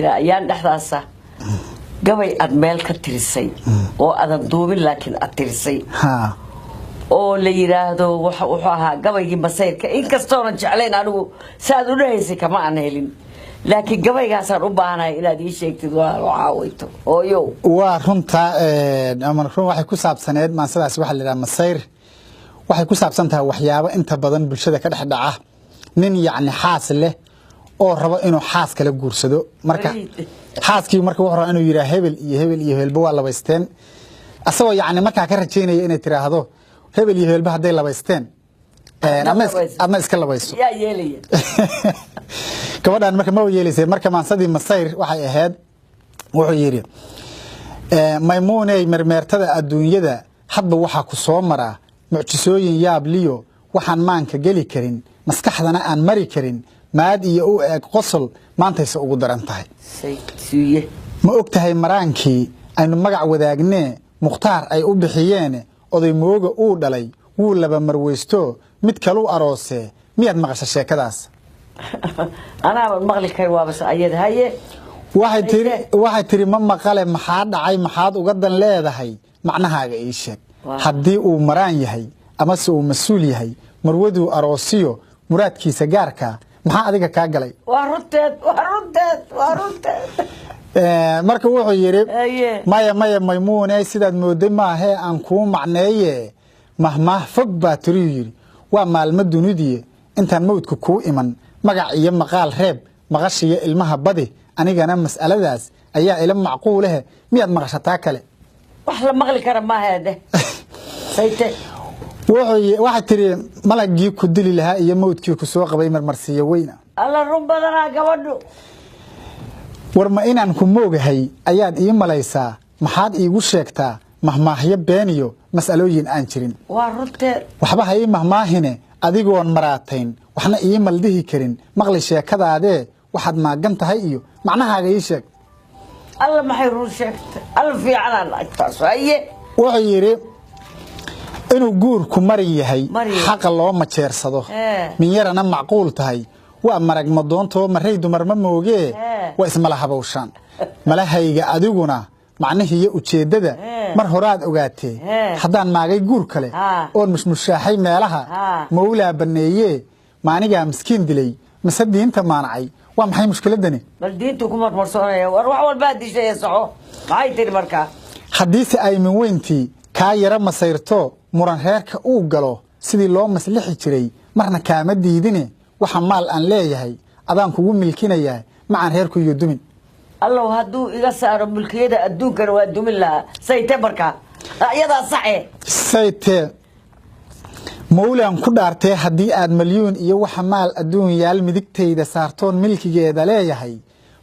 ayaan dhaxdaasa gabay ad meel ka tirisay oo adan duubin laakiin ad tirisay oo la yiraahdo wuxuu ahaa gabaygii masayrka inkastoona jeclayn anigu saad u dhahaysay kama aan helin laakiin gabaygaasaan u baahanahay inaad ii sheegtid waa caawayto ooyo waa runta ama run waxay ku saabsaneed maasadaas waxa la yiraahdaa masayr waxay ku saabsantahay waxyaabo inta badan bulshada ka dhex dhaca nin yacni xaas leh oo rabo inuu xaas kala guursado marka xaaskii marka wuxuu rabaa inuu yiraahdo hebel iyo hebelba waa labaysteen asagoo yacni marka ka rajeynaya inay tiraahdo hebel iyo hebelba haday labaysteen ama iska labayso yaa yeelaya gabadhan marka ma yeelisay marka maansadii masayr waxay ahayd wuxuu yiri maymuunay marmeertada adduunyada hadba waxa ku soo maraa mucjisooyin yaab liyo waxaan maanka gali karin maskaxdana aan mari karin maad iyo u eeg qosol maantaysa ugu daran tahay ma og tahay maraankii aynu magac wadaagnee mukhtaar ay u bixiyeen oday mooga uu dhalay wuu laba marweysto mid kale u aroosee miyaad maqasha sheekadaas anaa maqli kar waa bas ayad haye waxay tiri ma maqale maxaa dhacay maxaad uga dan leedahay macnahaaga ii sheeg haddii uu maraan yahay ama se uu mas-uul yahay marwaduu aroosiyo muraadkiisa gaarka maxaa adiga kaa galay waa runteed marka wuxuu yiri maya maymuune sidaad mooday maahee aan kuu macneeye mahmaah fog baa tiri yiri waa maalmo dunidii intaan mawdku kuu iman magac iyo maqaal reeb maqashiyo ilmaha badi anigana mas'aladaas ayaa ila macquuleh miyaad maqashataa kale wax la maqli kara ma heede sayte waxa tiri malagii ku dili lahaa iyo mawdkii ku soo qabay marmarsiyo weyna alla run badana gabadhu warma inaan ku moogahay ayaad ii malaysaa maxaad iigu sheegtaa mahmaahyo beeniyo mas'alooyin aan jirin waa runteed waxba hay mahmaahine adigoon maraatayn waxna ii maldihi karin maqli sheekadaadee waxaad maagan tahay iyo macnahaaga ii sheeg alla maxay run sheegtay alla fiicanaan agtaas haye wuxuu yiri inuu guurku marin yahay xaqa loo majeersado min yarana macquul tahay waa marag ma doonto maray dumar ma moogee waa ismala habawshaan malahayga adiguna macnahiiyo ujeedada mar horaad ogaatee haddaan maagay guur kale oon mushmushaaxay meelaha mawlaa baneeyee maanigaa miskiin dilay mise diinta maanacay waa maxay mushkiladani bal diintu ku marmarsoonaya war wax walba dishay saxo maxay tiri markaa haddiise ay min weyntii kaa yara masayrto muran reerka uu galo sidii loo maslixi jiray marna kaama diidine waxa maal aan leeyahay adaan kugu milkinayaa macaan reerku iyo dumin الله هدو إذا صار ملكية أدون كانوا أدون الله سيته بركة يدا صحيح سيته مولى كدارته هدي أد مليون يو حمال أدون يال مدكتي إذا صارتون ملكية إذا لا يهي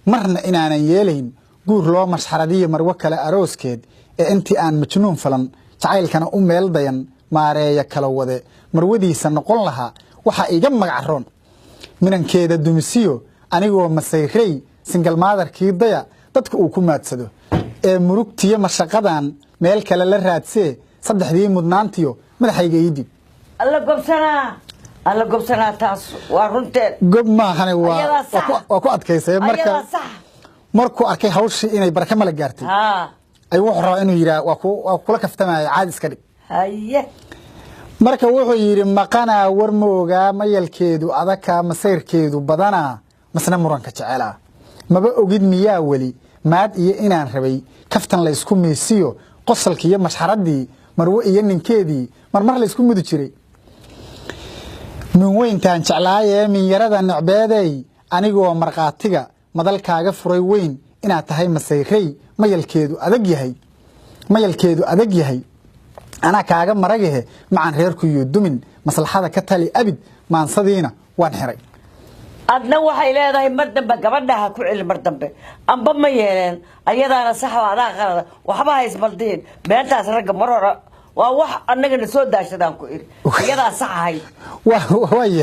مرنا إن أنا يالين جور لو مش حردية مروكلة أروس كيد أنتي أن مجنون فلان تعال كان يلدين ما رأي كلوده مرودي سنقول لها وح يجمع عرون من كيد الدمسيو أنا جو مسيري single mother kii daya dadka uu ku maadsado murugtiyo mashaqadan meel kale la raadsee saddexdii mudnaantiyo madaxayga idib alla gobsana taas waa runteed gob ma ahane waa ku adkaysay markuu arkay hawshii inay baraka mala gaartay ay wuxuu rabaa inuu yiraahdo waa kula kaftamaya caadi iska dhig haye marka wuxuu yiri maqana war mooga mayalkeedu adaka masayrkeedu badana masna muranka jecela maba ogid miyaa wali maad iyo inaan rabay kaftan la isku meesiyo qosolkii iyo mashxaradii marwo iyo ninkeedii marmar la isku mudi jiray min weyntaan jeclaayee min yarada nacbeeday anigoo marqaatiga madalkaaga furay weyn inaad tahay masayray mayalkeedu adag yahay ana kaaga maragahe macaan reerku iyo dumin maslaxada ka tali abid maansadiina waan xiray adna waxay leedahay mar dambe gabadhaha ku cili mar dambe amba ma yeeleen ayadaana saxba adaa qalada waxba hays baldeen meeltaas ragga mar hore waa wax annagana soo daashadaan ku iri ayadaa sax ahayd waa